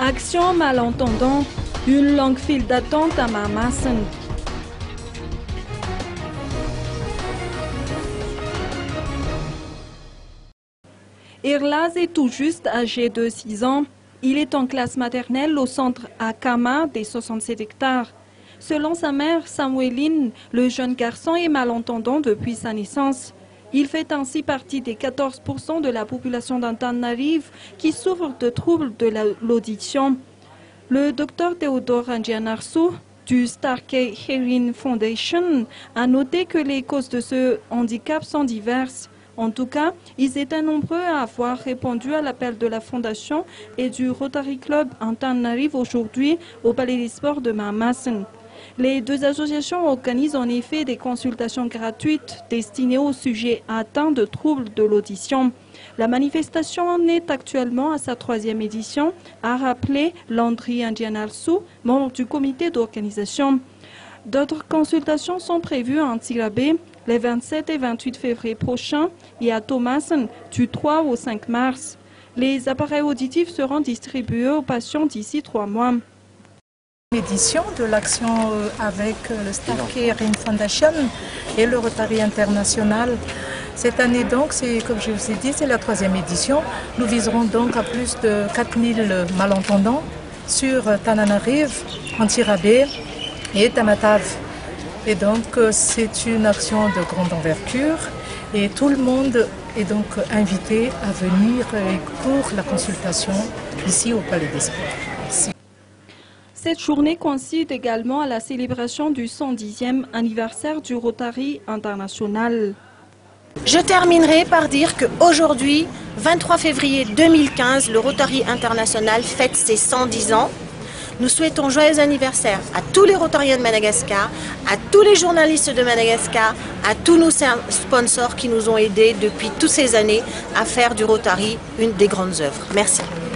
Action malentendant, une longue file d'attente à Mamassen. Irlaz est tout juste âgé de 6 ans. Il est en classe maternelle au centre Akama des 67 hectares. Selon sa mère, Samueline, le jeune garçon est malentendant depuis sa naissance. Il fait ainsi partie des 14% de la population d'Antananarive qui souffrent de troubles de l'audition. Le docteur Théodore Angianarsu du Starkey Hearing Foundation a noté que les causes de ce handicap sont diverses. En tout cas, ils étaient nombreux à avoir répondu à l'appel de la Fondation et du Rotary Club Antananarive aujourd'hui au Palais des Sports de Mamassen. Les deux associations organisent en effet des consultations gratuites destinées aux sujets atteints de troubles de l'audition. La manifestation en est actuellement à sa 3e édition, a rappelé Landry Angianarsu, membre du comité d'organisation. D'autres consultations sont prévues à Antirabé les 27 et 28 février prochains et à Thomassen du 3 au 5 mars. Les appareils auditifs seront distribués aux patients d'ici 3 mois. Édition de l'action avec le Starkey Hearing Foundation et le Rotary International. Cette année donc, comme je vous ai dit, c'est la 3e édition. Nous viserons donc à plus de 4000 malentendants sur Tananarive, Antirabé et Tamatave. Et donc c'est une action de grande envergure et tout le monde est donc invité à venir pour la consultation ici au Palais des Sports. Merci. Cette journée coïncide également à la célébration du 110e anniversaire du Rotary International. Je terminerai par dire qu'aujourd'hui, 23 février 2015, le Rotary International fête ses 110 ans. Nous souhaitons joyeux anniversaire à tous les Rotariens de Madagascar, à tous les journalistes de Madagascar, à tous nos sponsors qui nous ont aidés depuis toutes ces années à faire du Rotary une des grandes œuvres. Merci.